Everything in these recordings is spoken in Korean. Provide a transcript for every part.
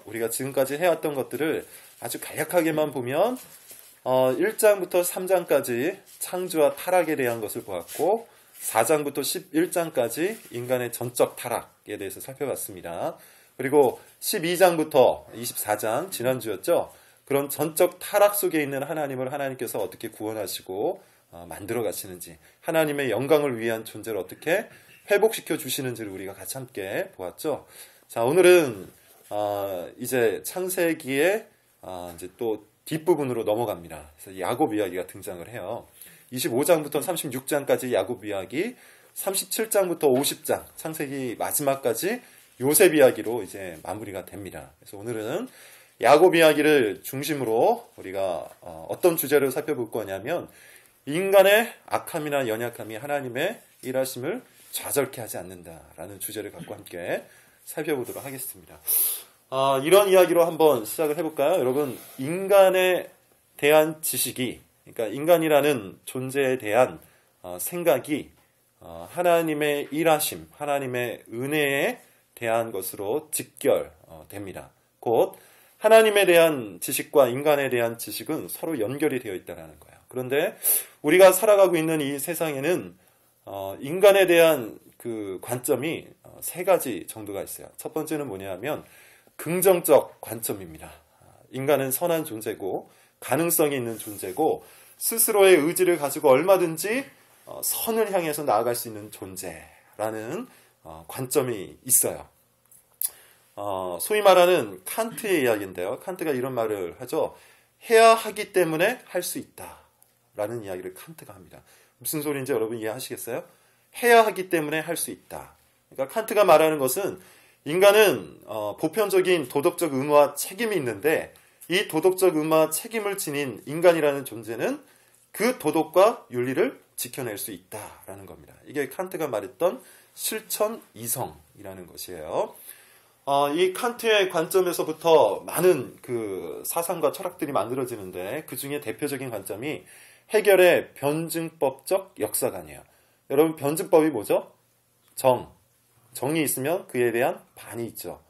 우리가 지금까지 해왔던 것들을 아주 간략하게만 보면 1장부터 3장까지 창조와 타락에 대한 것을 보았고 4장부터 11장까지 인간의 전적 타락에 대해서 살펴봤습니다. 그리고 12장부터 24장 지난주였죠. 그런 전적 타락 속에 있는 하나님을 하나님께서 어떻게 구원하시고 만들어 가시는지, 하나님의 영광을 위한 존재를 어떻게 회복시켜 주시는지를 우리가 같이 함께 보았죠. 자, 오늘은 이제 창세기의 이제 또 뒷부분으로 넘어갑니다. 그래서 야곱 이야기가 등장을 해요. 25장부터 36장까지 야곱 이야기, 37장부터 50장 창세기 마지막까지 요셉 이야기로 이제 마무리가 됩니다. 그래서 오늘은 야곱 이야기를 중심으로 우리가 어떤 주제를 살펴볼 거냐면 인간의 악함이나 연약함이 하나님의 일하심을 좌절케 하지 않는다라는 주제를 갖고 함께 살펴보도록 하겠습니다. 이런 이야기로 한번 시작을 해볼까요? 여러분, 인간에 대한 지식이, 그러니까 인간이라는 존재에 대한 생각이 하나님의 일하심, 하나님의 은혜에 대한 것으로 직결됩니다. 곧 하나님에 대한 지식과 인간에 대한 지식은 서로 연결이 되어 있다는 거예요. 그런데 우리가 살아가고 있는 이 세상에는 인간에 대한 그 관점이 세 가지 정도가 있어요. 첫 번째는 뭐냐면 긍정적 관점입니다. 인간은 선한 존재고 가능성이 있는 존재고 스스로의 의지를 가지고 얼마든지 선을 향해서 나아갈 수 있는 존재라는 관점이 있어요. 소위 말하는 칸트의 이야기인데요. 칸트가 이런 말을 하죠. 해야 하기 때문에 할 수 있다 라는 이야기를 칸트가 합니다. 무슨 소리인지 여러분 이해하시겠어요? 해야 하기 때문에 할 수 있다. 그러니까 칸트가 말하는 것은 인간은 보편적인 도덕적 의무와 책임이 있는데 이 도덕적 의무와 책임을 지닌 인간이라는 존재는 그 도덕과 윤리를 지켜낼 수 있다라는 겁니다. 이게 칸트가 말했던 실천 이성이라는 것이에요. 이 칸트의 관점에서부터 많은 그 사상과 철학들이 만들어지는데 그 중에 대표적인 관점이 해결의 변증법적 역사관이에요. 여러분, 변증법이 뭐죠? 정이 있으면 그에 대한 반이 있죠.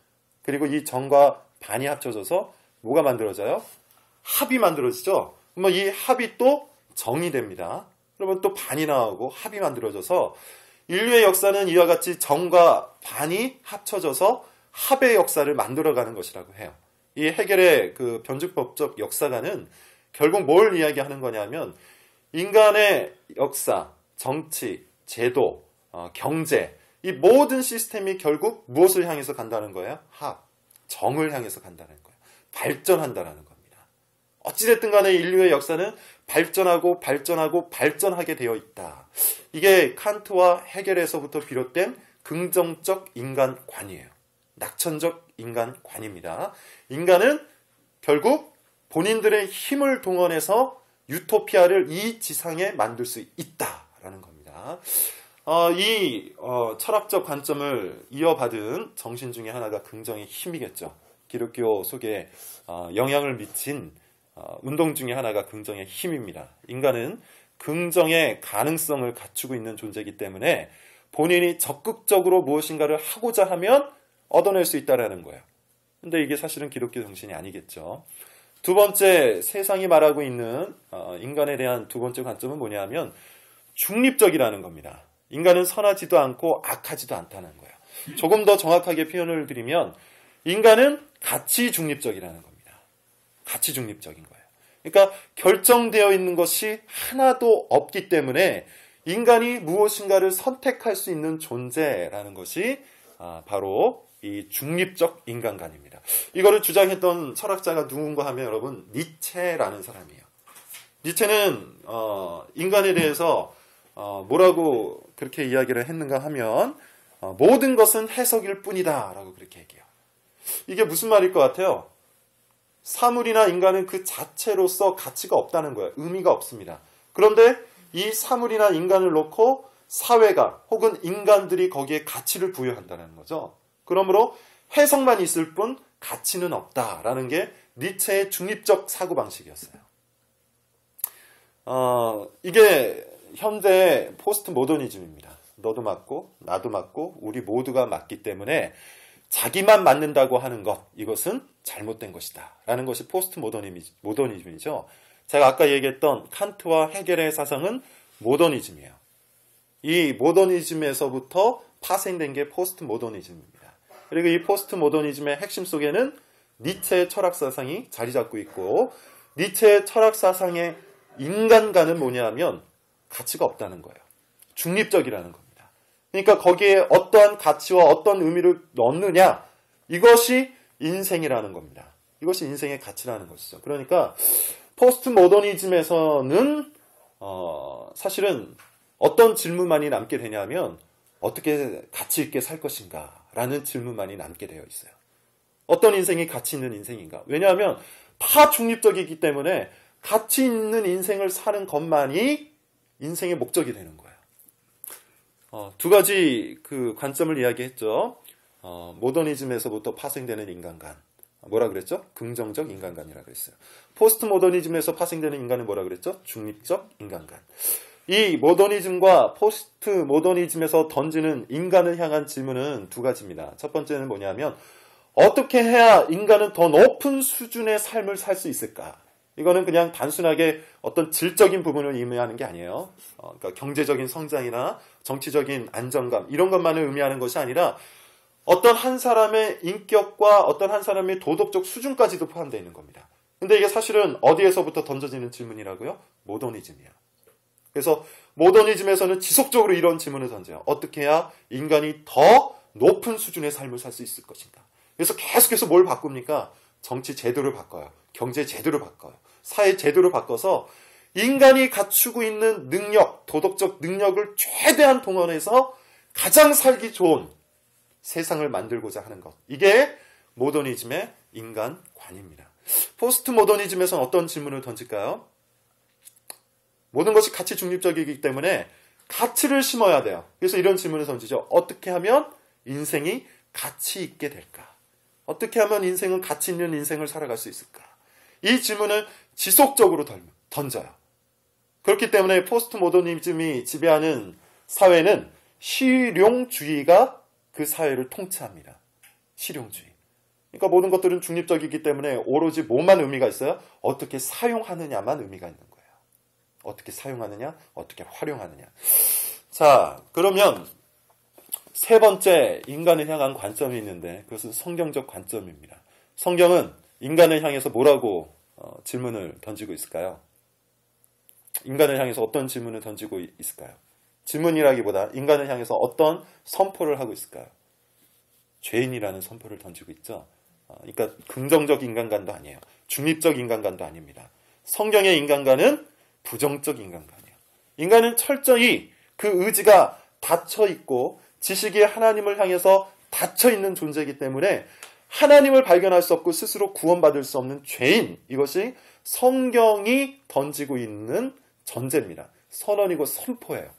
그리고 이 정과 반이 합쳐져서 뭐가 만들어져요? 합이 만들어지죠. 그러면 이 합이 또 정이 됩니다. 그러면 또 반이 나오고 합이 만들어져서 인류의 역사는 이와 같이 정과 반이 합쳐져서 합의 역사를 만들어가는 것이라고 해요. 이 해결의 그 변증법적 역사가는 결국 뭘 이야기하는 거냐면 인간의 역사, 정치, 제도, 경제, 이 모든 시스템이 결국 무엇을 향해서 간다는 거예요? 합, 정을 향해서 간다는 거예요. 발전한다는 겁니다. 어찌됐든 간에 인류의 역사는 발전하고 발전하고 발전하게 되어 있다. 이게 칸트와 헤겔에서부터 비롯된 긍정적 인간관이에요. 낙천적 인간관입니다. 인간은 결국 본인들의 힘을 동원해서 유토피아를 이 지상에 만들 수 있다라는 겁니다. 이 철학적 관점을 이어받은 정신 중에 하나가 긍정의 힘이겠죠. 기독교 속에 영향을 미친 운동 중에 하나가 긍정의 힘입니다. 인간은 긍정의 가능성을 갖추고 있는 존재이기 때문에 본인이 적극적으로 무엇인가를 하고자 하면 얻어낼 수 있다는 거예요. 근데 이게 사실은 기독교 정신이 아니겠죠. 두 번째, 세상이 말하고 있는 인간에 대한 두 번째 관점은 뭐냐면 중립적이라는 겁니다. 인간은 선하지도 않고 악하지도 않다는 거예요. 조금 더 정확하게 표현을 드리면 인간은 가치 중립적이라는 겁니다. 가치 중립적인 거예요. 그러니까 결정되어 있는 것이 하나도 없기 때문에 인간이 무엇인가를 선택할 수 있는 존재라는 것이 바로 이 중립적 인간관입니다. 이거를 주장했던 철학자가 누군가 하면 여러분 니체라는 사람이에요. 니체는 인간에 대해서 뭐라고 그렇게 이야기를 했는가 하면 모든 것은 해석일 뿐이다 라고 그렇게 얘기해요. 이게 무슨 말일 것 같아요? 사물이나 인간은 그 자체로서 가치가 없다는 거예요. 의미가 없습니다. 그런데 이 사물이나 인간을 놓고 사회가 혹은 인간들이 거기에 가치를 부여한다는 거죠. 그러므로 해석만 있을 뿐 가치는 없다라는 게 니체의 중립적 사고방식이었어요. 이게 현대 포스트 모더니즘입니다. 너도 맞고 나도 맞고 우리 모두가 맞기 때문에 자기만 맞는다고 하는 것, 이것은 잘못된 것이다 라는 것이 포스트 모더니즘이죠. 제가 아까 얘기했던 칸트와 헤겔의 사상은 모더니즘이에요. 이 모더니즘에서부터 파생된 게 포스트 모더니즘입니다. 그리고 이 포스트 모더니즘의 핵심 속에는 니체의 철학 사상이 자리 잡고 있고, 니체의 철학 사상의 인간관은 뭐냐면 가치가 없다는 거예요. 중립적이라는 겁니다. 그러니까 거기에 어떠한 가치와 어떤 의미를 넣느냐, 이것이 인생이라는 겁니다. 이것이 인생의 가치라는 것이죠. 그러니까 포스트 모더니즘에서는 사실은 어떤 질문만이 남게 되냐면 어떻게 가치 있게 살 것인가 라는 질문만이 남게 되어 있어요. 어떤 인생이 가치 있는 인생인가? 왜냐하면 다 중립적이기 때문에 가치 있는 인생을 사는 것만이 인생의 목적이 되는 거예요. 두 가지 그 관점을 이야기했죠. 모더니즘에서부터 파생되는 인간관. 뭐라 그랬죠? 긍정적 인간관이라 그랬어요. 포스트 모더니즘에서 파생되는 인간은 뭐라 그랬죠? 중립적 인간관. 이 모더니즘과 포스트 모더니즘에서 던지는 인간을 향한 질문은 두 가지입니다. 첫 번째는 뭐냐면 어떻게 해야 인간은 더 높은 수준의 삶을 살 수 있을까? 이거는 그냥 단순하게 어떤 질적인 부분을 의미하는 게 아니에요. 그러니까 경제적인 성장이나 정치적인 안정감 이런 것만을 의미하는 것이 아니라 어떤 한 사람의 인격과 어떤 한 사람의 도덕적 수준까지도 포함되어 있는 겁니다. 근데 이게 사실은 어디에서부터 던져지는 질문이라고요? 모더니즘이야. 그래서 모더니즘에서는 지속적으로 이런 질문을 던져요. 어떻게 해야 인간이 더 높은 수준의 삶을 살 수 있을 것인가? 그래서 계속해서 뭘 바꿉니까? 정치 제도를 바꿔요. 경제 제도를 바꿔요. 사회 제도를 바꿔서 인간이 갖추고 있는 능력, 도덕적 능력을 최대한 동원해서 가장 살기 좋은 세상을 만들고자 하는 것. 이게 모더니즘의 인간관입니다. 포스트 모더니즘에서는 어떤 질문을 던질까요? 모든 것이 가치 중립적이기 때문에 가치를 심어야 돼요. 그래서 이런 질문을 던지죠. 어떻게 하면 인생이 가치 있게 될까? 어떻게 하면 인생은 가치 있는 인생을 살아갈 수 있을까? 이 질문을 지속적으로 던져요. 그렇기 때문에 포스트 모더니즘이 지배하는 사회는 실용주의가 그 사회를 통치합니다. 실용주의. 그러니까 모든 것들은 중립적이기 때문에 오로지 뭐만 의미가 있어요? 어떻게 사용하느냐만 의미가 있는 거예요. 어떻게 사용하느냐, 어떻게 활용하느냐. 자, 그러면 세 번째 인간을 향한 관점이 있는데 그것은 성경적 관점입니다. 성경은 인간을 향해서 뭐라고 질문을 던지고 있을까요? 인간을 향해서 어떤 질문을 던지고 있을까요? 질문이라기보다 인간을 향해서 어떤 선포를 하고 있을까요? 죄인이라는 선포를 던지고 있죠. 그러니까 긍정적 인간관도 아니에요. 중립적 인간관도 아닙니다. 성경의 인간관은 부정적 인간관이에요. 인간은 철저히 그 의지가 닫혀 있고 지식이 하나님을 향해서 닫혀 있는 존재이기 때문에 하나님을 발견할 수 없고 스스로 구원받을 수 없는 죄인, 이것이 성경이 던지고 있는 전제입니다. 선언이고 선포예요.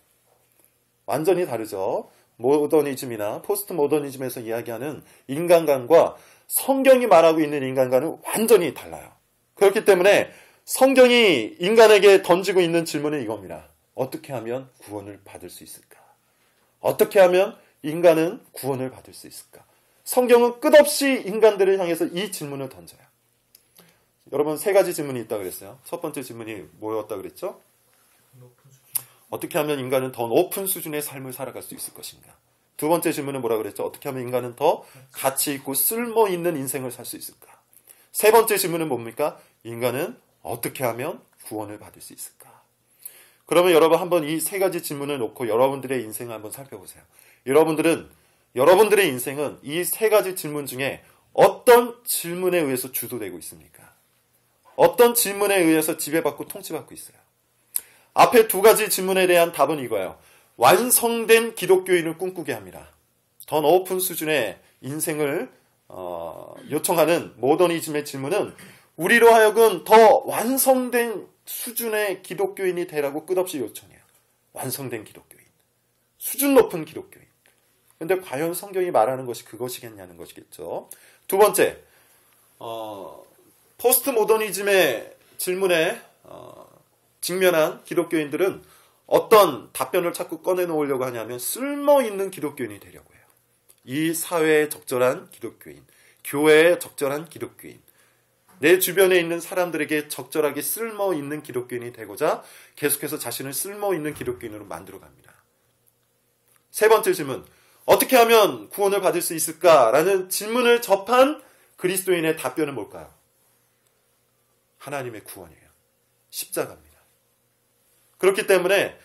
완전히 다르죠. 모더니즘이나 포스트 모더니즘에서 이야기하는 인간관과 성경이 말하고 있는 인간관은 완전히 달라요. 그렇기 때문에 성경이 인간에게 던지고 있는 질문은 이겁니다. 어떻게 하면 구원을 받을 수 있을까? 어떻게 하면 인간은 구원을 받을 수 있을까? 성경은 끝없이 인간들을 향해서 이 질문을 던져요. 여러분 세 가지 질문이 있다고 그랬어요. 첫 번째 질문이 뭐였다고 그랬죠? 어떻게 하면 인간은 더 높은 수준의 삶을 살아갈 수 있을 것인가? 두 번째 질문은 뭐라고 그랬죠? 어떻게 하면 인간은 더 가치 있고 쓸모 있는 인생을 살 수 있을까? 세 번째 질문은 뭡니까? 인간은 어떻게 하면 구원을 받을 수 있을까? 그러면 여러분 한번 이 세 가지 질문을 놓고 여러분들의 인생을 한번 살펴보세요. 여러분들의 인생은 이 세 가지 질문 중에 어떤 질문에 의해서 주도되고 있습니까? 어떤 질문에 의해서 지배받고 통치받고 있어요? 앞에 두 가지 질문에 대한 답은 이거예요. 완성된 기독교인을 꿈꾸게 합니다. 더 높은 수준의 인생을 요청하는 모더니즘의 질문은 우리로 하여금 더 완성된 수준의 기독교인이 되라고 끝없이 요청해요. 완성된 기독교인. 수준 높은 기독교인. 그런데 과연 성경이 말하는 것이 그것이겠냐는 것이겠죠. 두 번째, 포스트 모더니즘의 질문에 직면한 기독교인들은 어떤 답변을 자꾸 꺼내놓으려고 하냐면 쓸모있는 기독교인이 되려고 해요. 이 사회에 적절한 기독교인. 교회에 적절한 기독교인, 내 주변에 있는 사람들에게 적절하게 쓸모 있는 기독교인이 되고자 계속해서 자신을 쓸모 있는 기독교인으로 만들어갑니다. 세 번째 질문, 어떻게 하면 구원을 받을 수 있을까라는 질문을 접한 그리스도인의 답변은 뭘까요? 하나님의 구원이에요. 십자가입니다. 그렇기 때문에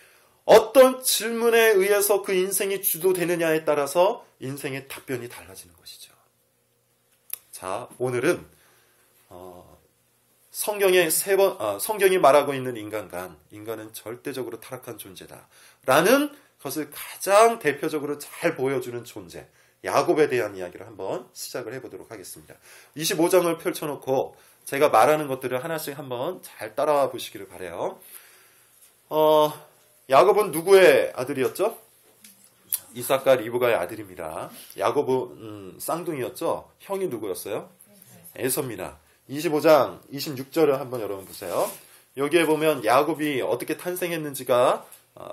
어떤 질문에 의해서 그 인생이 주도되느냐에 따라서 인생의 답변이 달라지는 것이죠. 자, 오늘은 성경이 말하고 있는 인간은 절대적으로 타락한 존재다 라는 것을 가장 대표적으로 잘 보여주는 존재, 야곱에 대한 이야기를 한번 시작을 해보도록 하겠습니다. 25장을 펼쳐놓고 제가 말하는 것들을 하나씩 한번 잘 따라와 보시기를 바라요. 야곱은 누구의 아들이었죠? 이삭과 리브가의 아들입니다. 야곱은 쌍둥이였죠? 형이 누구였어요? 에서입니다. 25장 26절을 한번 여러분 보세요. 여기에 보면 야곱이 어떻게 탄생했는지가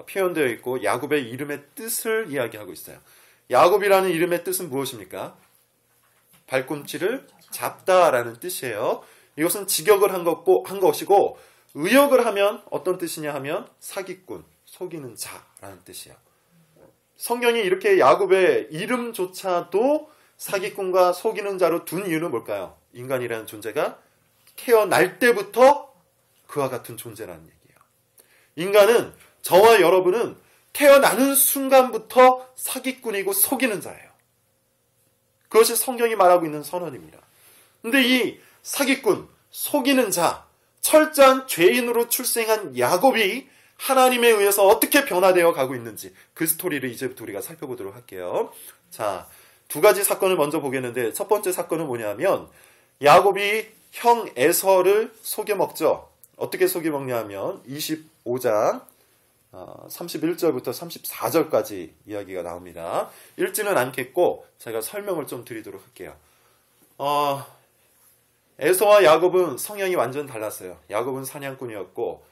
표현되어 있고 야곱의 이름의 뜻을 이야기하고 있어요. 야곱이라는 이름의 뜻은 무엇입니까? 발꿈치를 잡다라는 뜻이에요. 이것은 직역을 한 것이고 의역을 하면 어떤 뜻이냐 하면 사기꾼, 속이는 자라는 뜻이에요. 성경이 이렇게 야곱의 이름조차도 사기꾼과 속이는 자로 둔 이유는 뭘까요? 인간이라는 존재가 태어날 때부터 그와 같은 존재라는 얘기예요. 인간은, 저와 여러분은 태어나는 순간부터 사기꾼이고 속이는 자예요. 그것이 성경이 말하고 있는 선언입니다. 근데 이 사기꾼, 속이는 자, 철저한 죄인으로 출생한 야곱이 하나님에 의해서 어떻게 변화되어 가고 있는지 그 스토리를 이제부터 우리가 살펴보도록 할게요. 자, 두 가지 사건을 먼저 보겠는데 첫 번째 사건은 뭐냐면 야곱이 형 에서를 속여먹죠. 어떻게 속여먹냐 하면 25장 31절부터 34절까지 이야기가 나옵니다. 읽지는 않겠고 제가 설명을 좀 드리도록 할게요. 에서와 야곱은 성향이 완전 달랐어요. 야곱은 사냥꾼이었고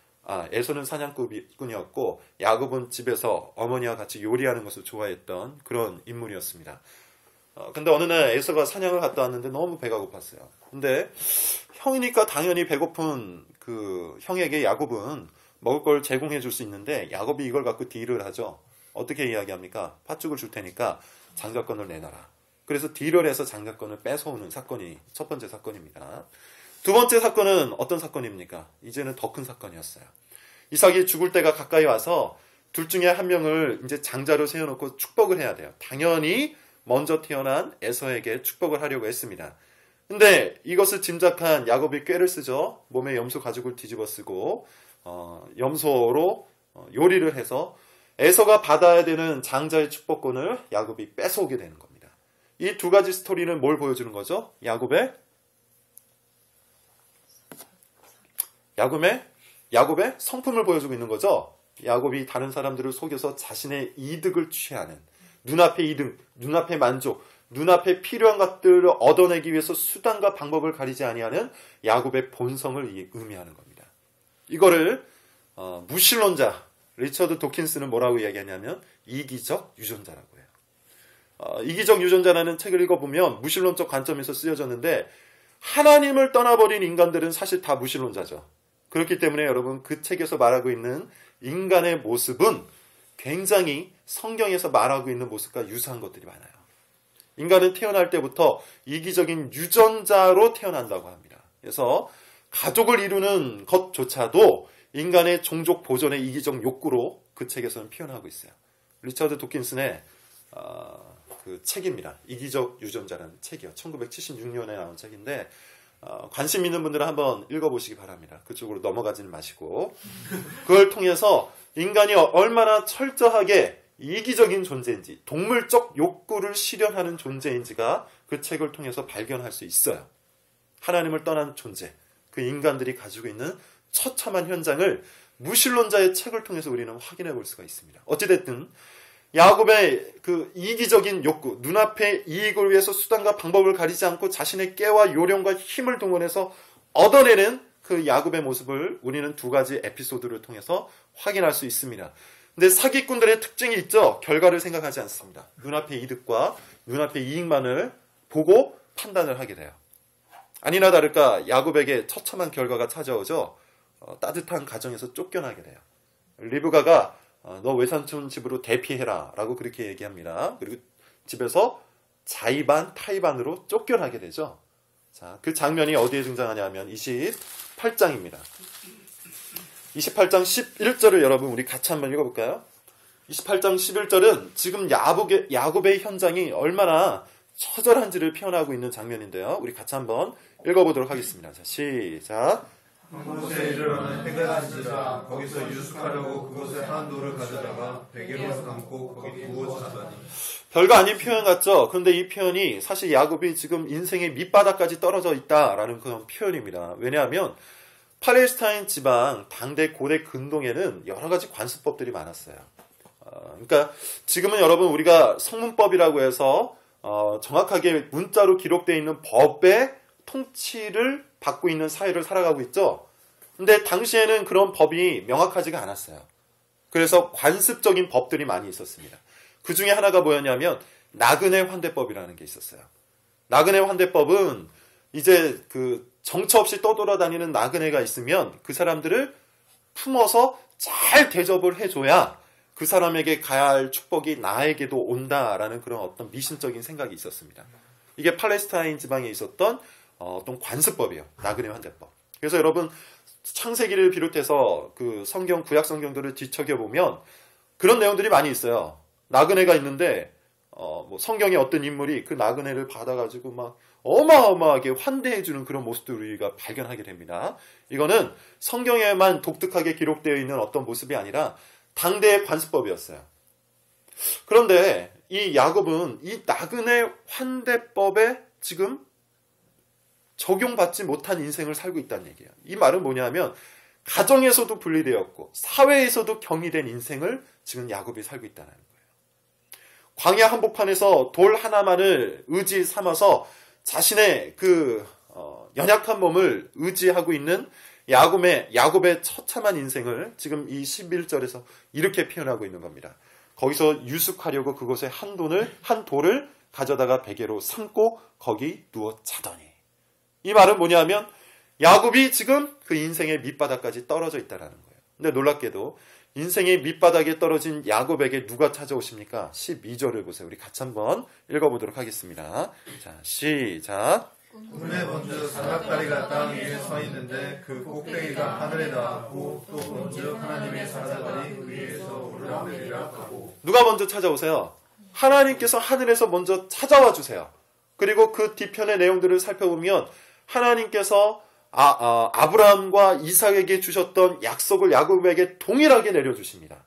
에서는 사냥꾼이었고 야곱은 집에서 어머니와 같이 요리하는 것을 좋아했던 그런 인물이었습니다. 근데 어느 날 에서가 사냥을 갔다 왔는데 너무 배가 고팠어요. 근데 형이니까 당연히 배고픈 그 형에게 야곱은 먹을 걸 제공해 줄 수 있는데 야곱이 이걸 갖고 딜을 하죠. 어떻게 이야기합니까? 팥죽을 줄 테니까 장자권을 내놔라. 그래서 딜을 해서 장자권을 뺏어오는 사건이 첫 번째 사건입니다. 두 번째 사건은 어떤 사건입니까? 이제는 더 큰 사건이었어요. 이삭이 죽을 때가 가까이 와서 둘 중에 한 명을 이제 장자로 세워놓고 축복을 해야 돼요. 당연히 먼저 태어난 에서에게 축복을 하려고 했습니다. 근데 이것을 짐작한 야곱이 꾀를 쓰죠. 몸에 염소 가죽을 뒤집어 쓰고 염소로 요리를 해서 에서가 받아야 되는 장자의 축복권을 야곱이 뺏어오게 되는 겁니다. 이 두 가지 스토리는 뭘 보여주는 거죠? 야곱의 성품을 보여주고 있는 거죠. 야곱이 다른 사람들을 속여서 자신의 이득을 취하는, 눈앞의 이득, 눈앞의 만족, 눈앞에 필요한 것들을 얻어내기 위해서 수단과 방법을 가리지 아니하는 야곱의 본성을 의미하는 겁니다. 이거를 무신론자 리처드 도킨스는 뭐라고 이야기하냐면 이기적 유전자라고 해요. 이기적 유전자라는 책을 읽어보면 무신론적 관점에서 쓰여졌는데 하나님을 떠나버린 인간들은 사실 다 무신론자죠. 그렇기 때문에 여러분 그 책에서 말하고 있는 인간의 모습은 굉장히 성경에서 말하고 있는 모습과 유사한 것들이 많아요. 인간은 태어날 때부터 이기적인 유전자로 태어난다고 합니다. 그래서 가족을 이루는 것조차도 인간의 종족 보존의 이기적 욕구로 그 책에서는 표현하고 있어요. 리처드 도킨슨의 그 책입니다. 이기적 유전자라는 책이요. 1976년에 나온 책인데 관심 있는 분들은 한번 읽어보시기 바랍니다. 그쪽으로 넘어가지는 마시고 그걸 통해서 인간이 얼마나 철저하게 이기적인 존재인지, 동물적 욕구를 실현하는 존재인지가 그 책을 통해서 발견할 수 있어요. 하나님을 떠난 존재, 그 인간들이 가지고 있는 처참한 현장을 무신론자의 책을 통해서 우리는 확인해 볼 수가 있습니다. 어찌됐든 야곱의 그 이기적인 욕구, 눈앞의 이익을 위해서 수단과 방법을 가리지 않고 자신의 깨와 요령과 힘을 동원해서 얻어내는 그 야곱의 모습을 우리는 두 가지 에피소드를 통해서 확인할 수 있습니다. 근데 사기꾼들의 특징이 있죠. 결과를 생각하지 않습니다. 눈앞의 이득과 눈앞의 이익만을 보고 판단을 하게 돼요. 아니나 다를까 야곱에게 처참한 결과가 찾아오죠. 따뜻한 가정에서 쫓겨나게 돼요. 리브가가 너 외삼촌 집으로 대피해라 라고 그렇게 얘기합니다. 그리고 집에서 자의반 타의반으로 쫓겨나게 되죠. 자, 그 장면이 어디에 등장하냐면 28장입니다. 28장 11절을 여러분 우리 같이 한번 읽어볼까요? 28장 11절은 지금 야곱의 현장이 얼마나 처절한지를 표현하고 있는 장면인데요. 우리 같이 한번 읽어보도록 하겠습니다. 자, 시작. 한 곳에 이르러는 해가 지자 거기서 유숙하려고 그곳에 한 돌을 가져다가 베개로 감고 거기 두어 자더니. 별거 아닌 표현 같죠? 그런데 이 표현이 사실 야곱이 지금 인생의 밑바닥까지 떨어져 있다라는 그런 표현입니다. 왜냐하면 팔레스타인 지방 당대 고대 근동에는 여러 가지 관습법들이 많았어요. 그러니까 지금은 여러분 우리가 성문법이라고 해서 정확하게 문자로 기록되어 있는 법의 통치를 받고 있는 사회를 살아가고 있죠. 근데 당시에는 그런 법이 명확하지가 않았어요. 그래서 관습적인 법들이 많이 있었습니다. 그 중에 하나가 뭐였냐면 나그네 환대법이라는 게 있었어요. 나그네 환대법은 이제 그 정처 없이 떠돌아다니는 나그네가 있으면 그 사람들을 품어서 잘 대접을 해줘야 그 사람에게 가야 할 축복이 나에게도 온다라는 그런 어떤 미신적인 생각이 있었습니다. 이게 팔레스타인 지방에 있었던 어떤 관습법이에요. 나그네 환대법. 그래서 여러분 창세기를 비롯해서 그 성경 구약 성경들을 뒤척여 보면 그런 내용들이 많이 있어요. 나그네가 있는데 뭐 성경의 어떤 인물이 그 나그네를 받아가지고 막 어마어마하게 환대해주는 그런 모습들을 우리가 발견하게 됩니다. 이거는 성경에만 독특하게 기록되어 있는 어떤 모습이 아니라 당대의 관습법이었어요. 그런데 이 야곱은 이 나그네 환대법에 지금 적용받지 못한 인생을 살고 있다는 얘기예요. 이 말은 뭐냐면 가정에서도 분리되었고 사회에서도 경이된 인생을 지금 야곱이 살고 있다는 거예요. 광야 한복판에서 돌 하나만을 의지 삼아서 자신의 그 연약한 몸을 의지하고 있는 야곱의 처참한 인생을 지금 이 11절에서 이렇게 표현하고 있는 겁니다. 거기서 유숙하려고 그곳에 한 돌을 가져다가 베개로 삼고 거기 누워 자더니. 이 말은 뭐냐면 야곱이 지금 그 인생의 밑바닥까지 떨어져 있다는 거예요. 근데 놀랍게도 인생의 밑바닥에 떨어진 야곱에게 누가 찾아오십니까? 12절을 보세요. 우리 같이 한번 읽어보도록 하겠습니다. 자, 시작. 꿈에 본즉 사닥다리가 땅 위에 서 있는데 그 꼭대기가 하늘에 닿았고 또 본즉 하나님의 사자들이 그 위에서 올라내리라 하고. 누가 먼저 찾아오세요? 하나님께서 하늘에서 먼저 찾아와 주세요. 그리고 그 뒤편의 내용들을 살펴보면 하나님께서 아브라함과 이삭에게 주셨던 약속을 야곱에게 동일하게 내려주십니다.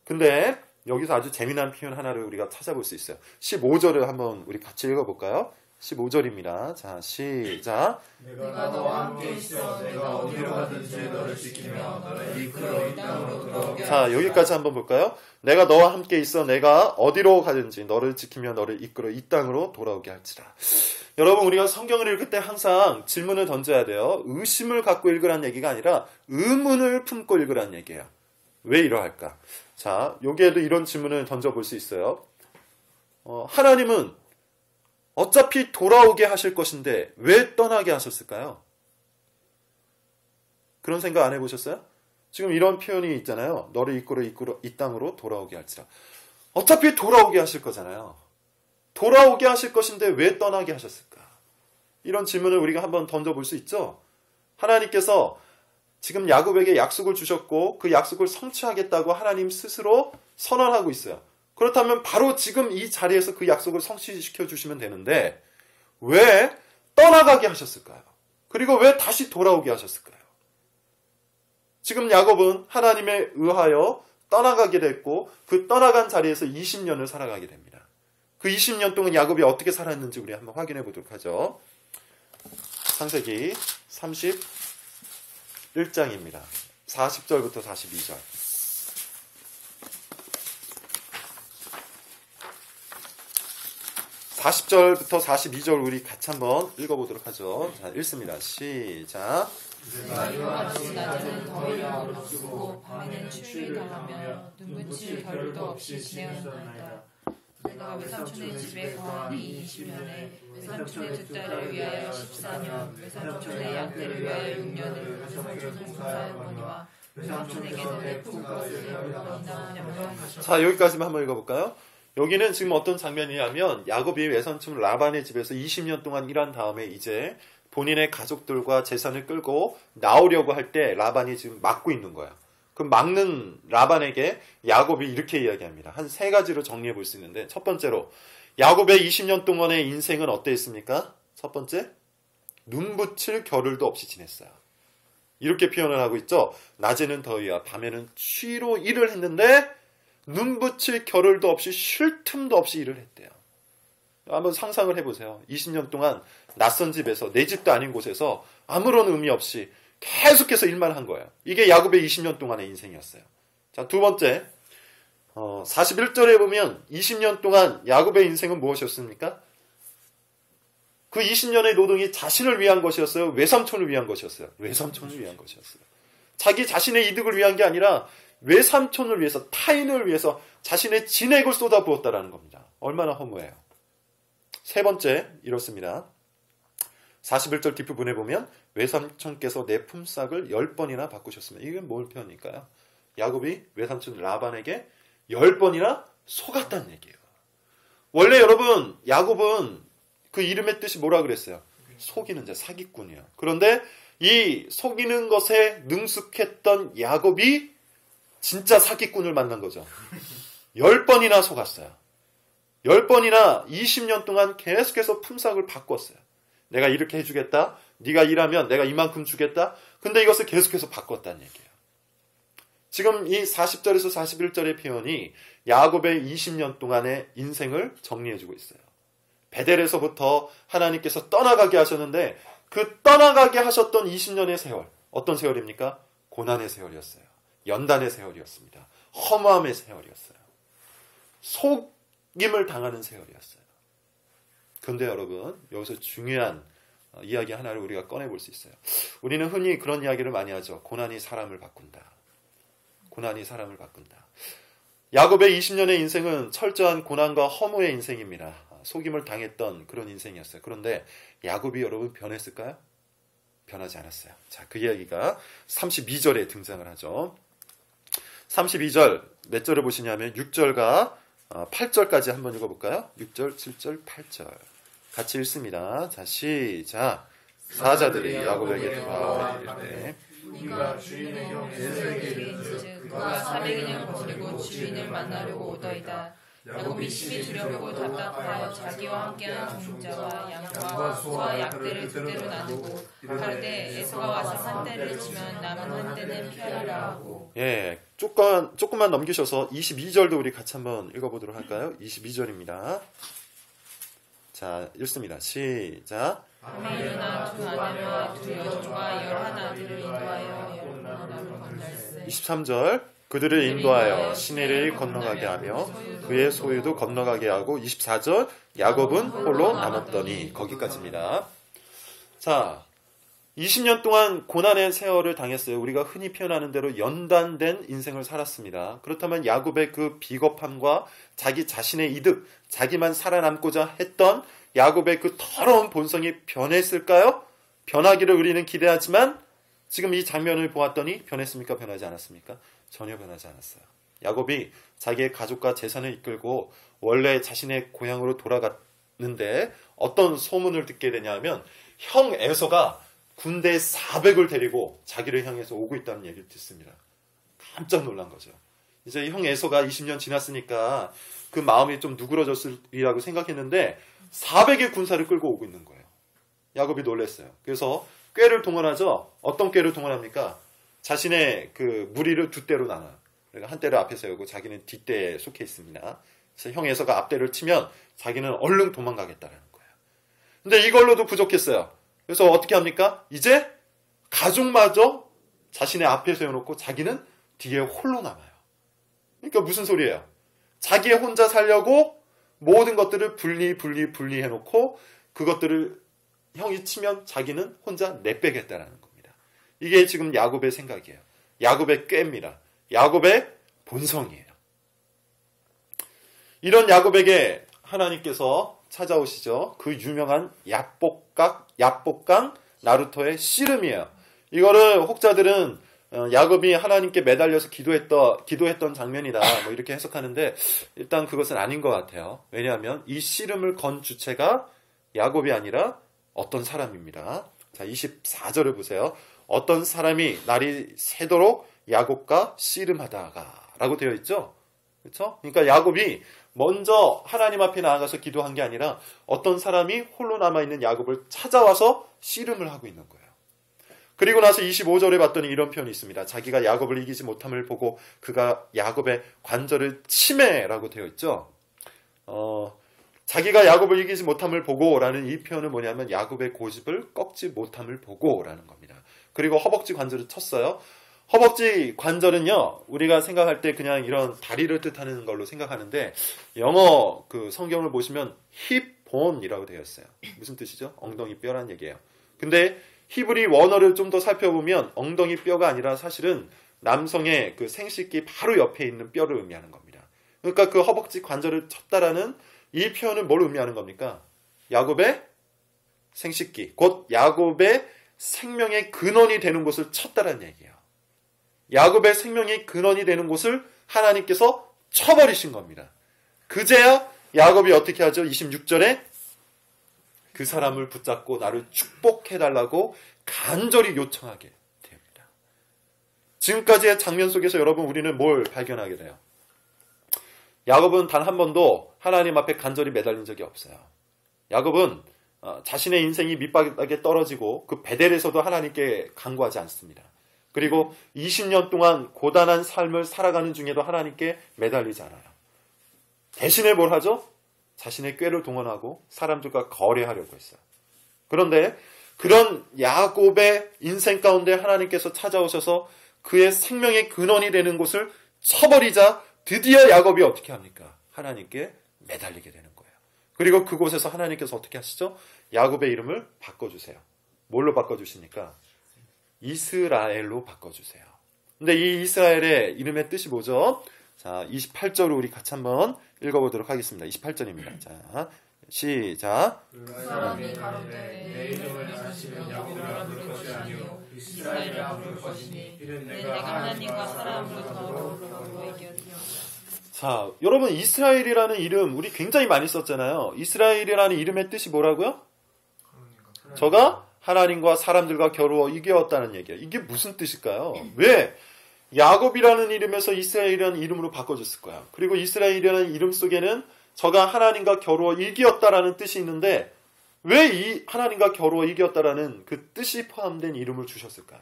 근데 여기서 아주 재미난 표현 하나를 우리가 찾아볼 수 있어요. 15절을 한번 우리 같이 읽어볼까요? 15절입니다. 자, 시작. 내가 너와 함께 있어 내가 어디로 가든지 너를 지키며 너를 이끌어 이 땅으로 돌아오게. 자, 여기까지 한번 볼까요? 내가 너와 함께 있어 내가 어디로 가든지 너를 지키며 너를 이끌어 이 땅으로 돌아오게 할지라. 여러분 우리가 성경을 읽을 때 항상 질문을 던져야 돼요. 의심을 갖고 읽으란 얘기가 아니라 의문을 품고 읽으란 얘기예요. 왜 이러할까? 자, 여기에도 이런 질문을 던져볼 수 있어요. 하나님은 어차피 돌아오게 하실 것인데 왜 떠나게 하셨을까요? 그런 생각 안 해보셨어요? 지금 이런 표현이 있잖아요. 너를 이끌어 이 땅으로 돌아오게 할지라. 어차피 돌아오게 하실 거잖아요. 돌아오게 하실 것인데 왜 떠나게 하셨을까? 이런 질문을 우리가 한번 던져볼 수 있죠. 하나님께서 지금 야곱에게 약속을 주셨고 그 약속을 성취하겠다고 하나님 스스로 선언하고 있어요. 그렇다면 바로 지금 이 자리에서 그 약속을 성취시켜 주시면 되는데 왜 떠나가게 하셨을까요? 그리고 왜 다시 돌아오게 하셨을까요? 지금 야곱은 하나님에 의하여 떠나가게 됐고 그 떠나간 자리에서 20년을 살아가게 됩니다. 그 20년 동안 야곱이 어떻게 살았는지 우리 한번 확인해 보도록 하죠. 창세기 31장입니다. 40절부터 42절. 40절부터 42절 우리 같이 한번 읽어보도록 하죠. 자, 읽습니다. 시작. 이와 같이 낮에는 더위 얼어 쓰고 밤에는 추위를 당하며 눈붙일 겨를도 없이 지내었나이다. 그가 외삼촌의 집에 거하니 20년에 외삼촌의 두 딸을 위하여 14년 외삼촌의 양떼를 위하여 6년을 외삼촌을 봉사하였거니와 외삼촌에게는 내 품것을 10번이나 양보하였으나. 자, 여기까지만 한번 읽어볼까요? 여기는 지금 어떤 장면이냐면 야곱이 외삼촌 라반의 집에서 20년 동안 일한 다음에 이제 본인의 가족들과 재산을 끌고 나오려고 할 때 라반이 지금 막고 있는 거야. 그 막는 라반에게 야곱이 이렇게 이야기합니다. 한 세 가지로 정리해 볼 수 있는데, 첫 번째로 야곱의 20년 동안의 인생은 어땠습니까? 첫 번째, 눈붙일 겨를도 없이 지냈어요. 이렇게 표현을 하고 있죠. 낮에는 더위와 밤에는 추위로 일을 했는데 눈붙일 겨를도 없이 쉴 틈도 없이 일을 했대요. 한번 상상을 해보세요. 20년 동안 낯선 집에서, 내 집도 아닌 곳에서 아무런 의미 없이 계속해서 일만 한 거예요. 이게 야곱의 20년 동안의 인생이었어요. 자, 두 번째, 41절에 보면 20년 동안 야곱의 인생은 무엇이었습니까? 그 20년의 노동이 자신을 위한 것이었어요? 외삼촌을 위한 것이었어요? 외삼촌을 위한 것이었어요. 자기 자신의 이득을 위한 게 아니라 외삼촌을 위해서, 타인을 위해서 자신의 진액을 쏟아부었다라는 겁니다. 얼마나 허무해요. 세 번째, 이렇습니다. 41절 뒷부분에 보면 외삼촌께서 내 품삯을 10번이나 바꾸셨습니다. 이게 뭘 표현일까요? 야곱이 외삼촌 라반에게 10번이나 속았다는 얘기예요. 원래 여러분, 야곱은 그 이름의 뜻이 뭐라 그랬어요? 속이는 자, 사기꾼이에요. 그런데 이 속이는 것에 능숙했던 야곱이 진짜 사기꾼을 만난 거죠. 10번이나 속았어요. 10번이나 20년 동안 계속해서 품삯을 바꿨어요. 내가 이렇게 해주겠다. 네가 일하면 내가 이만큼 주겠다. 근데 이것을 계속해서 바꿨다는 얘기예요. 지금 이 40절에서 41절의 표현이 야곱의 20년 동안의 인생을 정리해주고 있어요. 베델에서부터 하나님께서 떠나가게 하셨는데 그 떠나가게 하셨던 20년의 세월, 어떤 세월입니까? 고난의 세월이었어요. 연단의 세월이었습니다. 허무함의 세월이었어요. 속임을 당하는 세월이었어요. 그런데 여러분, 여기서 중요한 이야기 하나를 우리가 꺼내볼 수 있어요. 우리는 흔히 그런 이야기를 많이 하죠. 고난이 사람을 바꾼다. 고난이 사람을 바꾼다. 야곱의 20년의 인생은 철저한 고난과 허무의 인생입니다. 속임을 당했던 그런 인생이었어요. 그런데 야곱이 여러분 변했을까요? 변하지 않았어요. 자, 그 이야기가 32절에 등장을 하죠. 32절 몇 절을 보시냐면 6절과 8절까지 한번 읽어볼까요? 6절, 7절, 8절 같이 읽습니다. 자, 시작. 사자들이 야곱에게 돌아와 이르되 우리가 주인의 형 에서에게 이른즉 그가 400년 거스리고 주인을 만나려고 오더이다. 야곱이 심히 두려우고 답답하여 자기와 함께하는 종자와 양과 소와 약대를 두 대로 나누고 가르되 에서가 와서 한 대를 치면 남은 한 대는 피하리라 하고. 예, 조금만 넘기셔서 22절도 우리 같이 한번 읽어보도록 할까요? 22절입니다. 자, 읽습니다. 시작. 밤에 일어나 두 아내와 두 여종과 11아들을 인도하여 열나라로 건널세. 23절 그들을 인도하여 시내를 건너가게 하며 그의 소유도 건너가게 하고 24절 야곱은 홀로 남았더니 거기까지입니다. 자, 20년 동안 고난의 세월을 당했어요. 우리가 흔히 표현하는 대로 연단된 인생을 살았습니다. 그렇다면 야곱의 그 비겁함과 자기 자신의 이득, 자기만 살아남고자 했던 야곱의 그 더러운 본성이 변했을까요? 변하기를 우리는 기대하지만 지금 이 장면을 보았더니 변했습니까? 변하지 않았습니까? 전혀 변하지 않았어요. 야곱이 자기의 가족과 재산을 이끌고 원래 자신의 고향으로 돌아갔는데 어떤 소문을 듣게 되냐면 형 에서가 군대 400을 데리고 자기를 향해서 오고 있다는 얘기를 듣습니다. 깜짝 놀란 거죠. 이제 형 에서가 20년 지났으니까 그 마음이 좀 누그러졌으리라고 생각했는데 400의 군사를 끌고 오고 있는 거예요. 야곱이 놀랐어요. 그래서 꾀를 동원하죠. 어떤 꾀를 동원합니까? 자신의 그 무리를 두 대로 나눠요. 그러니까 한 대를 앞에 세우고 자기는 뒷대에 속해 있습니다. 그래서 형 에서가 앞대를 치면 자기는 얼른 도망가겠다는 거예요. 근데 이걸로도 부족했어요. 그래서 어떻게 합니까? 이제 가족마저 자신의 앞에 세워놓고 자기는 뒤에 홀로 남아요. 그러니까 무슨 소리예요? 자기 혼자 살려고 모든 것들을 분리해놓고 그것들을 형이 치면 자기는 혼자 내빼겠다라는 겁니다. 이게 지금 야곱의 생각이에요. 야곱의 꾀입니다. 야곱의 본성이에요. 이런 야곱에게 하나님께서 찾아오시죠. 그 유명한 야복강 나루토의 씨름이에요. 이거를 혹자들은 야곱이 하나님께 매달려서 기도했던 장면이다 뭐 이렇게 해석하는데 일단 그것은 아닌 것 같아요. 왜냐하면 이 씨름을 건 주체가 야곱이 아니라 어떤 사람입니다. 자, 24절을 보세요. 어떤 사람이 날이 새도록 야곱과 씨름하다가 라고 되어 있죠. 그렇죠? 그러니까 야곱이 먼저 하나님 앞에 나아가서 기도한 게 아니라 어떤 사람이 홀로 남아있는 야곱을 찾아와서 씨름을 하고 있는 거예요. 그리고 나서 25절에 봤더니 이런 표현이 있습니다. 자기가 야곱을 이기지 못함을 보고 그가 야곱의 관절을 치매라고 되어 있죠. 자기가 야곱을 이기지 못함을 보고라는 이 표현은 뭐냐면 야곱의 고집을 꺾지 못함을 보고라는 겁니다. 그리고 허벅지 관절을 쳤어요. 허벅지 관절은요, 우리가 생각할 때 그냥 이런 다리를 뜻하는 걸로 생각하는데 영어 그 성경을 보시면 hip bone이라고 되어 있어요. 무슨 뜻이죠? 엉덩이 뼈란 얘기예요. 근데 히브리 원어를 좀 더 살펴보면 엉덩이 뼈가 아니라 사실은 남성의 그 생식기 바로 옆에 있는 뼈를 의미하는 겁니다. 그러니까 그 허벅지 관절을 쳤다라는 이 표현은 뭘 의미하는 겁니까? 야곱의 생식기, 곧 야곱의 생명의 근원이 되는 곳을 쳤다라는 얘기예요. 야곱의 생명의 근원이 되는 곳을 하나님께서 쳐버리신 겁니다. 그제야 야곱이 어떻게 하죠? 26절에 그 사람을 붙잡고 나를 축복해달라고 간절히 요청하게 됩니다. 지금까지의 장면 속에서 여러분 우리는 뭘 발견하게 돼요? 야곱은 단 한 번도 하나님 앞에 간절히 매달린 적이 없어요. 야곱은 자신의 인생이 밑바닥에 떨어지고 그 베델에서도 하나님께 간구하지 않습니다. 그리고 20년 동안 고단한 삶을 살아가는 중에도 하나님께 매달리지 않아요. 대신에 뭘 하죠? 자신의 꾀를 동원하고 사람들과 거래하려고 했어요. 그런데 그런 야곱의 인생 가운데 하나님께서 찾아오셔서 그의 생명의 근원이 되는 곳을 쳐버리자 드디어 야곱이 어떻게 합니까? 하나님께 매달리게 되는 거예요. 그리고 그곳에서 하나님께서 어떻게 하시죠? 야곱의 이름을 바꿔주세요. 뭘로 바꿔주십니까? 이스라엘로 바꿔주세요. 근데 이 이스라엘의 이름의 뜻이 뭐죠? 자, 28절을 우리 같이 한번 읽어보도록 하겠습니다. 28절입니다. 자, 시작. 그 사람이 가로되 내 이름을 다시는 야곱이라 부를 것이 아니요 이스라엘이라 부를 것이니 이는 내가 하나님과 사람으로 더러움으로 이겼으며. 자, 여러분 이스라엘이라는 이름 우리 굉장히 많이 썼잖아요. 이스라엘이라는 이름의 뜻이 뭐라고요? 저가 하나님과 사람들과 겨루어 이겨왔다는 얘기예요. 이게 무슨 뜻일까요? 왜 야곱이라는 이름에서 이스라엘이라는 이름으로 바꿔줬을까요? 그리고 이스라엘이라는 이름 속에는 저가 하나님과 겨루어 이겼다라는 뜻이 있는데 왜 이 하나님과 겨루어 이겼다라는 그 뜻이 포함된 이름을 주셨을까요?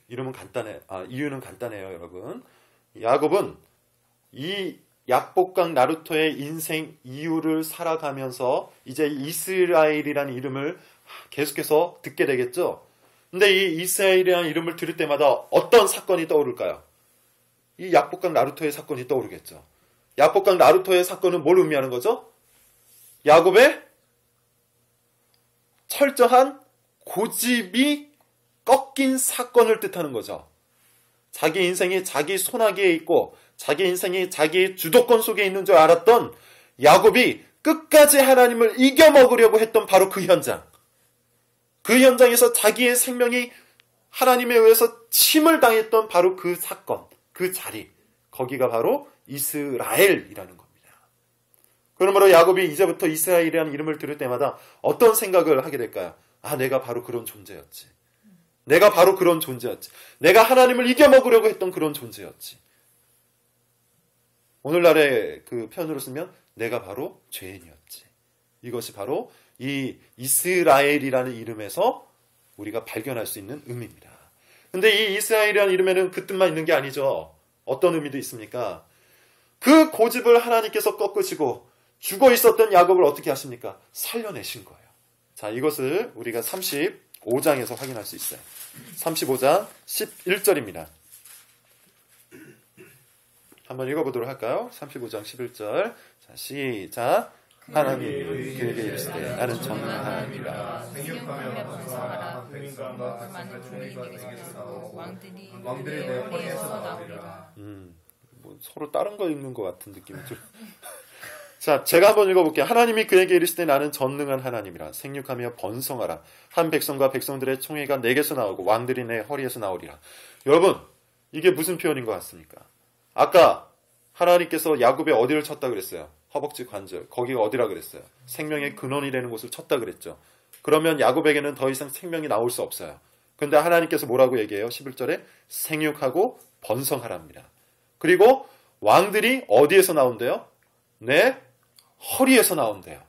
이유는 간단해요, 여러분. 야곱은 이 야복강 나루토의 인생 이유를 살아가면서 이제 이스라엘이라는 이름을 계속해서 듣게 되겠죠. 근데 이 이스라엘이라는 이름을 들을 때마다 어떤 사건이 떠오를까요? 이 야복강 나루토의 사건이 떠오르겠죠. 야복강 나루토의 사건은 뭘 의미하는 거죠? 야곱의 철저한 고집이 꺾인 사건을 뜻하는 거죠. 자기 인생이 자기 손아귀에 있고 자기 인생이 자기 주도권 속에 있는 줄 알았던 야곱이 끝까지 하나님을 이겨먹으려고 했던 바로 그 현장. 그 현장에서 자기의 생명이 하나님에 의해서 침을 당했던 바로 그 사건, 그 자리. 거기가 바로 이스라엘이라는 겁니다. 그러므로 야곱이 이제부터 이스라엘이라는 이름을 들을 때마다 어떤 생각을 하게 될까요? 아, 내가 바로 그런 존재였지. 내가 바로 그런 존재였지. 내가 하나님을 이겨먹으려고 했던 그런 존재였지. 오늘날의 그 표현으로 쓰면 내가 바로 죄인이었지. 이것이 바로 이 이스라엘이라는 이름에서 우리가 발견할 수 있는 의미입니다. 근데 이 이스라엘이라는 이름에는 그 뜻만 있는 게 아니죠. 어떤 의미도 있습니까? 그 고집을 하나님께서 꺾으시고 죽어 있었던 야곱을 어떻게 하십니까? 살려내신 거예요. 자, 이것을 우리가 35장에서 확인할 수 있어요. 35장 11절입니다. 한번 읽어보도록 할까요? 35장 11절. 자, 시작. 하나님 그에게 이르시되 나는 정한 하나님이라 생육하며 번성하라. 흑인감과 같은 많은 종류가 종류에게 되게 사고 사고 왕들이 내 허리에서 나오리라. 뭐 서로 다른 거 읽는 것 같은 느낌이 좀. 자, 제가 한번 읽어볼게요. 하나님이 그에게 이르시되 나는 전능한 하나님이라 생육하며 번성하라. 한 백성과 백성들의 총회가 내게서 나오고 왕들이 내 허리에서 나오리라. 여러분, 이게 무슨 표현인 것 같습니까? 아까 하나님께서 야곱의 어디를 쳤다 그랬어요? 허벅지 관절. 거기가 어디라 그랬어요? 생명의 근원이 되는 곳을 쳤다 그랬죠. 그러면 야곱에게는 더 이상 생명이 나올 수 없어요. 근데 하나님께서 뭐라고 얘기해요? 11절에 생육하고 번성하랍니다. 그리고 왕들이 어디에서 나온대요? 내 허리에서 나온대요.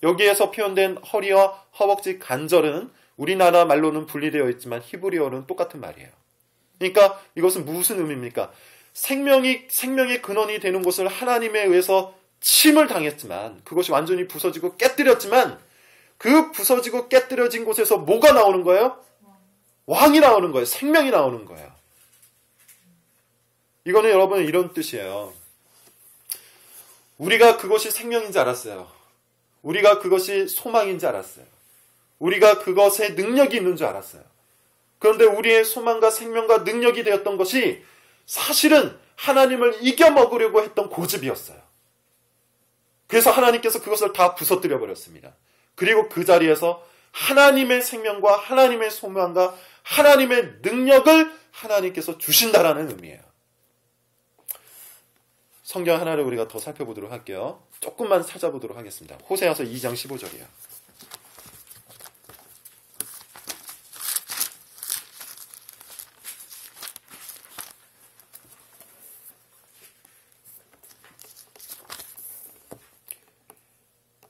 여기에서 표현된 허리와 허벅지 관절은 우리나라 말로는 분리되어 있지만 히브리어는 똑같은 말이에요. 그러니까 이것은 무슨 의미입니까? 생명의 근원이 되는 곳을 하나님에 의해서 침을 당했지만 그것이 완전히 부서지고 깨뜨렸지만 그 부서지고 깨뜨려진 곳에서 뭐가 나오는 거예요? 왕이 나오는 거예요. 생명이 나오는 거예요. 이거는 여러분 이런 뜻이에요. 우리가 그것이 생명인지 알았어요. 우리가 그것이 소망인지 알았어요. 우리가 그것에 능력이 있는 줄 알았어요. 그런데 우리의 소망과 생명과 능력이 되었던 것이 사실은 하나님을 이겨먹으려고 했던 고집이었어요. 그래서 하나님께서 그것을 다 부서뜨려 버렸습니다. 그리고 그 자리에서 하나님의 생명과 하나님의 소망과 하나님의 능력을 하나님께서 주신다라는 의미예요. 성경 하나를 우리가 더 살펴보도록 할게요. 조금만 찾아보도록 하겠습니다. 호세아서 2장 15절이에요.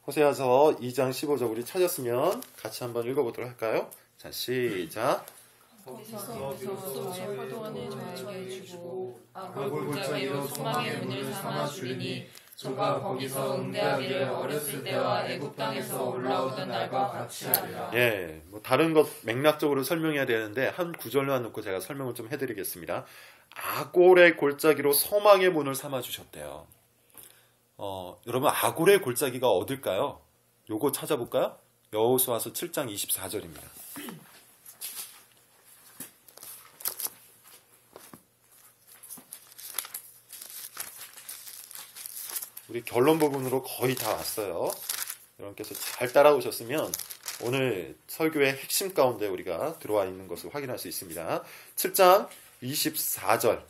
호세아서 2장 15절 우리 찾았으면 같이 한번 읽어보도록 할까요? 자, 시작. 거기서 포도원을 저에게 주고 악을 골짜기로 소망의 문을 삼아 주리니 저가 거기서 응대하기를 어렸을 때와 애굽 땅에서 올라오던 날과 같이 하리라. 예, 뭐 다른 것 맥락적으로 설명해야 되는데 한 구절만 놓고 제가 설명을 좀 해드리겠습니다. 아골의 골짜기로 소망의 문을 삼아 주셨대요. 여러분 아골의 골짜기가 어딜까요? 요거 찾아볼까요? 여호수아서 7장 24절입니다. 우리 결론 부분으로 거의 다 왔어요. 여러분께서 잘 따라오셨으면 오늘 설교의 핵심 가운데 우리가 들어와 있는 것을 확인할 수 있습니다. 7장 24절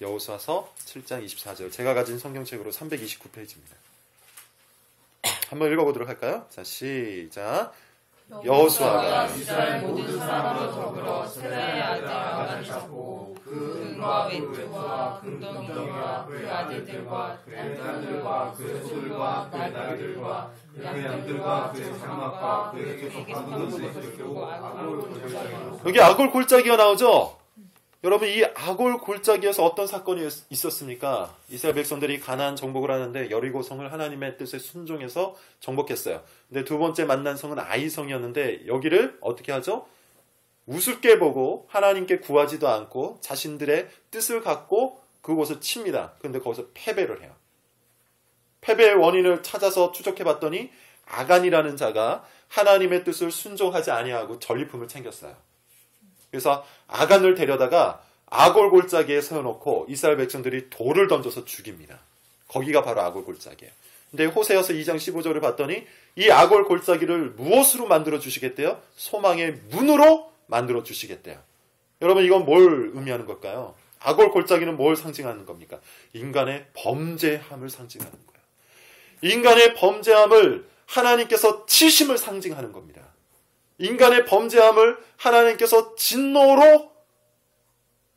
여호수아서 7장 24절 제가 가진 성경책으로 329페이지입니다. 한번 읽어보도록 할까요? 자, 시작. 여호수아가 이스라엘 모든 사람과 더불어 세라의 아들 아간을 잡고 그 은과 웨투와 금덩이와 그 아들들과 그 딸들과 그 소들과 그 나귀들과 그 양들과 그 장막과 그에게 속한 것을 들고 아골 골짜기로. 여기 아골 골짜기가 나오죠? 여러분 이 아골 골짜기에서 어떤 사건이 있었습니까? 이스라엘 백성들이 가나안 정복을 하는데 여리고 성을 하나님의 뜻에 순종해서 정복했어요. 근데 두 번째 만난 성은 아이성이었는데 여기를 어떻게 하죠? 우습게 보고 하나님께 구하지도 않고 자신들의 뜻을 갖고 그곳을 칩니다. 그런데 거기서 패배를 해요. 패배의 원인을 찾아서 추적해봤더니 아간이라는 자가 하나님의 뜻을 순종하지 아니하고 전리품을 챙겼어요. 그래서 아간을 데려다가 아골 골짜기에 세워놓고 이스라엘 백성들이 돌을 던져서 죽입니다. 거기가 바로 아골 골짜기예요. 근데 호세아서 2장 15절을 봤더니 이 아골 골짜기를 무엇으로 만들어 주시겠대요? 소망의 문으로 만들어 주시겠대요. 여러분 이건 뭘 의미하는 걸까요? 아골 골짜기는 뭘 상징하는 겁니까? 인간의 범죄함을 상징하는 거예요. 인간의 범죄함을 하나님께서 치심을 상징하는 겁니다. 인간의 범죄함을 하나님께서 진노로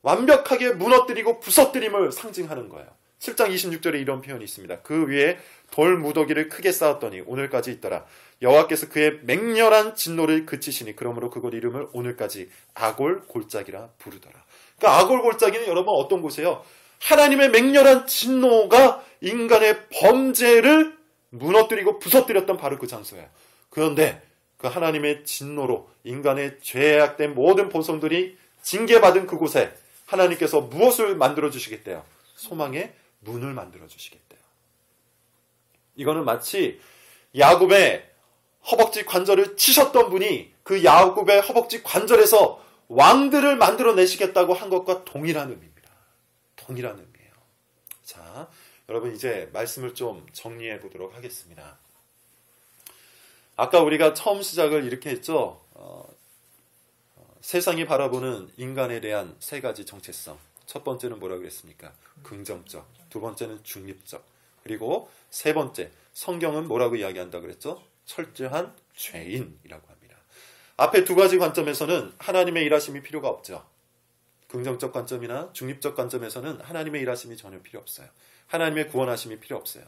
완벽하게 무너뜨리고 부서뜨림을 상징하는 거예요. 7장 26절에 이런 표현이 있습니다. 그 위에 돌 무더기를 크게 쌓았더니 오늘까지 있더라. 여호와께서 그의 맹렬한 진노를 그치시니 그러므로 그곳 이름을 오늘까지 아골 골짜기라 부르더라. 그러니까 아골 골짜기는 여러분 어떤 곳이에요? 하나님의 맹렬한 진노가 인간의 범죄를 무너뜨리고 부서뜨렸던 바로 그 장소예요. 그런데 그 하나님의 진노로 인간의 죄악된 모든 본성들이 징계받은 그곳에 하나님께서 무엇을 만들어 주시겠대요? 소망의 문을 만들어 주시겠대요. 이거는 마치 야곱의 허벅지 관절을 치셨던 분이 그 야곱의 허벅지 관절에서 왕들을 만들어 내시겠다고 한 것과 동일한 의미입니다. 동일한 의미예요. 자, 여러분 이제 말씀을 좀 정리해 보도록 하겠습니다. 아까 우리가 처음 시작을 이렇게 했죠. 세상이 바라보는 인간에 대한 세 가지 정체성. 첫 번째는 뭐라고 그랬습니까? 긍정적. 두 번째는 중립적. 그리고 세 번째, 성경은 뭐라고 이야기한다고 그랬죠? 철저한 죄인이라고 합니다. 앞에 두 가지 관점에서는 하나님의 일하심이 필요가 없죠. 긍정적 관점이나 중립적 관점에서는 하나님의 일하심이 전혀 필요 없어요. 하나님의 구원하심이 필요 없어요.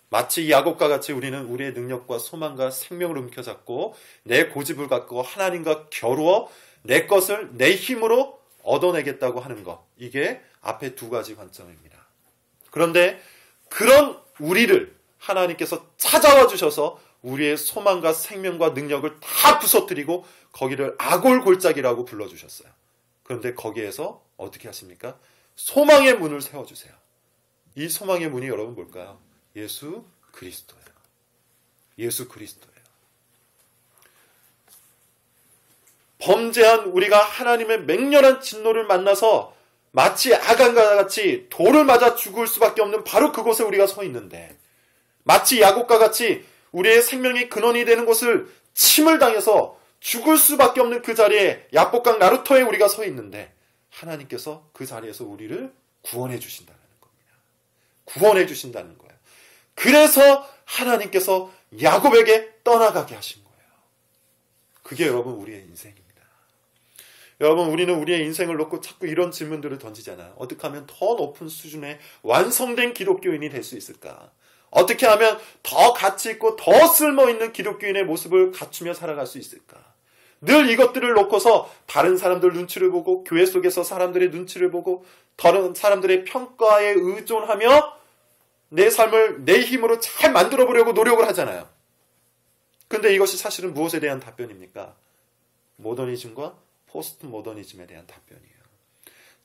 마치 야곱과 같이 우리는 우리의 능력과 소망과 생명을 움켜잡고 내 고집을 갖고 하나님과 겨루어 내 것을 내 힘으로 얻어내겠다고 하는 것. 이게 앞에 두 가지 관점입니다. 그런데 그런 우리를 하나님께서 찾아와 주셔서 우리의 소망과 생명과 능력을 다 부서뜨리고 거기를 아골골짜기라고 불러주셨어요. 그런데 거기에서 어떻게 하십니까? 소망의 문을 세워주세요. 이 소망의 문이 여러분 뭘까요? 예수 그리스도예요. 예수 그리스도예요. 범죄한 우리가 하나님의 맹렬한 진노를 만나서 마치 아간과 같이 돌을 맞아 죽을 수밖에 없는 바로 그곳에 우리가 서 있는데, 마치 야곱과 같이 우리의 생명의 근원이 되는 곳을 침을 당해서 죽을 수밖에 없는 그 자리에 야복강 나루터에 우리가 서 있는데 하나님께서 그 자리에서 우리를 구원해 주신다는 겁니다. 구원해 주신다는 거예요. 그래서 하나님께서 야곱에게 떠나가게 하신 거예요. 그게 여러분 우리의 인생입니다. 여러분 우리는 우리의 인생을 놓고 자꾸 이런 질문들을 던지잖아요. 어떻게 하면 더 높은 수준의 완성된 기독교인이 될 수 있을까? 어떻게 하면 더 가치 있고 더 쓸모있는 기독교인의 모습을 갖추며 살아갈 수 있을까? 늘 이것들을 놓고서 다른 사람들 눈치를 보고 교회 속에서 사람들의 눈치를 보고 다른 사람들의 평가에 의존하며 내 삶을 내 힘으로 잘 만들어 보려고 노력을 하잖아요. 근데 이것이 사실은 무엇에 대한 답변입니까? 모더니즘과 포스트 모더니즘에 대한 답변이에요.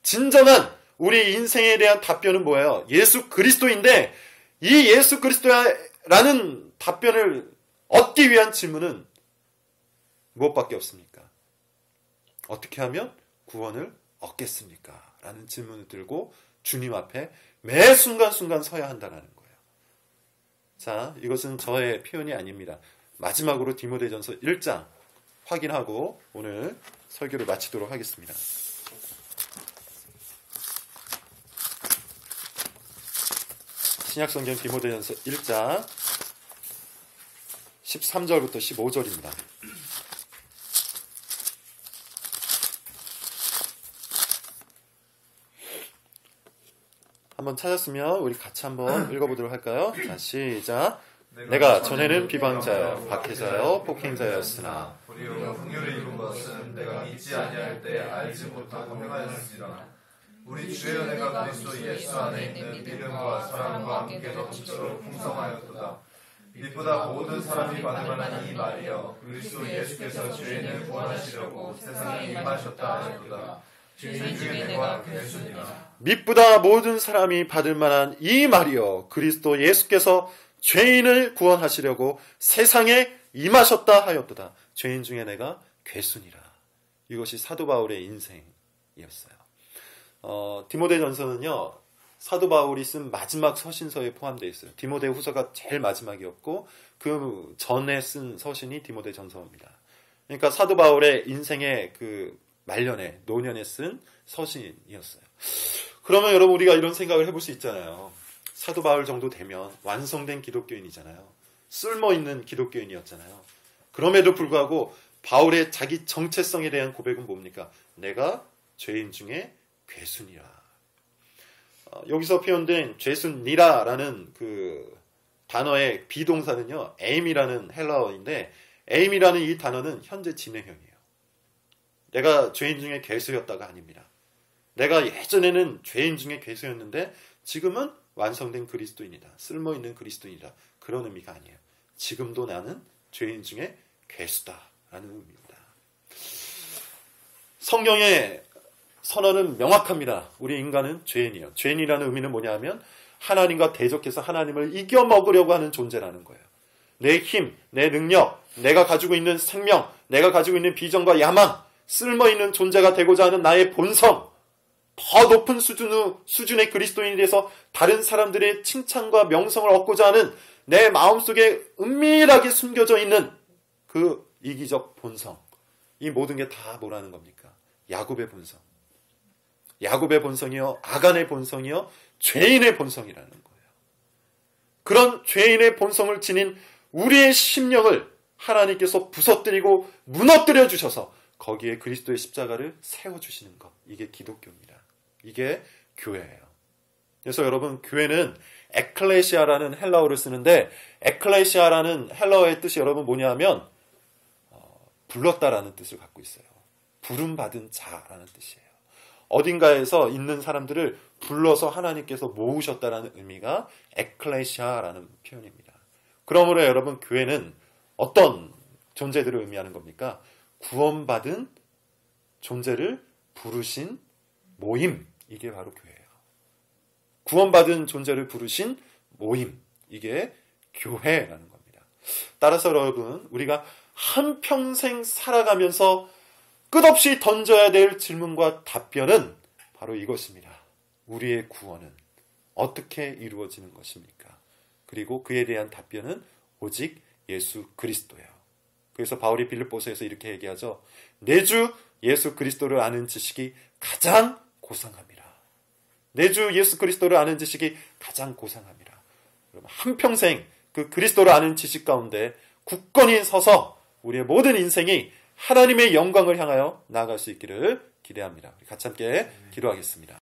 진정한 우리 인생에 대한 답변은 뭐예요? 예수 그리스도인데 이 예수 그리스도라는 답변을 얻기 위한 질문은 무엇밖에 없습니까? 어떻게 하면 구원을 얻겠습니까? 라는 질문을 들고 주님 앞에 매 순간순간 서야 한다는 거예요. 자, 이것은 저의 표현이 아닙니다. 마지막으로 디모데전서 1장 확인하고 오늘 설교를 마치도록 하겠습니다. 신약성경 디모데전서 1장 13절부터 15절입니다. 한번 찾았으면 우리 같이 한번 읽어보도록 할까요? 자, 시작. 내가 전에는 비방자여 박해자여 폭행자였으나 우리로 풍요를 입은 것은 내가 믿지 아니할 때 알지 못하고 행하였으리라. 우리 주의 은혜가 그리스도 예수 안에 있는 믿음과 사랑과 함께 넘치도록 풍성하였도다. 빛보다 모든 사람이 받을 만한 이 말이여 그리스도 예수께서 죄인을 구원하시려고 세상에 임하셨다 하였도다. 죄인 중에 내가 괴수니라. 빛보다 모든 사람이 받을 만한 이 말이여 그리스도 예수께서 죄인을 구원하시려고 세상에 임하셨다 하였도다. 죄인 중에 내가 괴수니라. 이것이 사도 바울의 인생이었어요. 디모데전서는요, 사도 바울이 쓴 마지막 서신서에 포함되어 있어요. 디모데후서가 제일 마지막이었고 그 전에 쓴 서신이 디모데전서입니다. 그러니까 사도 바울의 인생의 그 말년에 노년에 쓴 서신이었어요. 그러면 여러분 우리가 이런 생각을 해볼 수 있잖아요. 사도 바울 정도 되면 완성된 기독교인이잖아요. 쓸모있는 기독교인이었잖아요. 그럼에도 불구하고 바울의 자기 정체성에 대한 고백은 뭡니까? 내가 죄인 중에 괴순이라. 여기서 표현된 죄순니라라는 그 단어의 비동사는요, 에임이라는 헬라어인데, 에임이라는 이 단어는 현재 진행형이에요. 내가 죄인 중에 괴수였다가 아닙니다. 내가 예전에는 죄인 중에 괴수였는데 지금은 완성된 그리스도인이다. 쓸모있는 그리스도인이다. 그런 의미가 아니에요. 지금도 나는 죄인 중에 괴수다라는 의미입니다. 성경의 선언은 명확합니다. 우리 인간은 죄인이에요. 죄인이라는 의미는 뭐냐 하면 하나님과 대적해서 하나님을 이겨먹으려고 하는 존재라는 거예요. 내 힘, 내 능력, 내가 가지고 있는 생명, 내가 가지고 있는 비전과 야망, 쓸모있는 존재가 되고자 하는 나의 본성, 더 높은 수준의 그리스도인이 돼서 다른 사람들의 칭찬과 명성을 얻고자 하는 내 마음속에 은밀하게 숨겨져 있는 그 이기적 본성, 이 모든 게 다 뭐라는 겁니까? 야곱의 본성. 야곱의 본성이요, 아간의 본성이요, 죄인의 본성이라는 거예요. 그런 죄인의 본성을 지닌 우리의 심령을 하나님께서 부서뜨리고 무너뜨려 주셔서 거기에 그리스도의 십자가를 세워주시는 것. 이게 기독교입니다. 이게 교회예요. 그래서 여러분, 교회는 에클레시아라는 헬라어를 쓰는데, 에클레시아라는 헬라어의 뜻이 여러분 뭐냐면 불렀다라는 뜻을 갖고 있어요. 부름받은 자라는 뜻이에요. 어딘가에서 있는 사람들을 불러서 하나님께서 모으셨다라는 의미가 에클레시아라는 표현입니다. 그러므로 여러분, 교회는 어떤 존재들을 의미하는 겁니까? 구원받은 존재를 부르신 모임, 이게 바로 교회예요. 구원받은 존재를 부르신 모임, 이게 교회라는 겁니다. 따라서 여러분, 우리가 한평생 살아가면서 끝없이 던져야 될 질문과 답변은 바로 이것입니다. 우리의 구원은 어떻게 이루어지는 것입니까? 그리고 그에 대한 답변은 오직 예수 그리스도예요. 그래서 바울이 빌립보서에서 이렇게 얘기하죠. 내 주 예수 그리스도를 아는 지식이 가장 고상합니다. 내 주 예수 그리스도를 아는 지식이 가장 고상합니다. 여러분, 한평생 그 그리스도를 아는 지식 가운데 굳건히 서서 우리의 모든 인생이 하나님의 영광을 향하여 나아갈 수 있기를 기대합니다. 같이 함께 기도하겠습니다.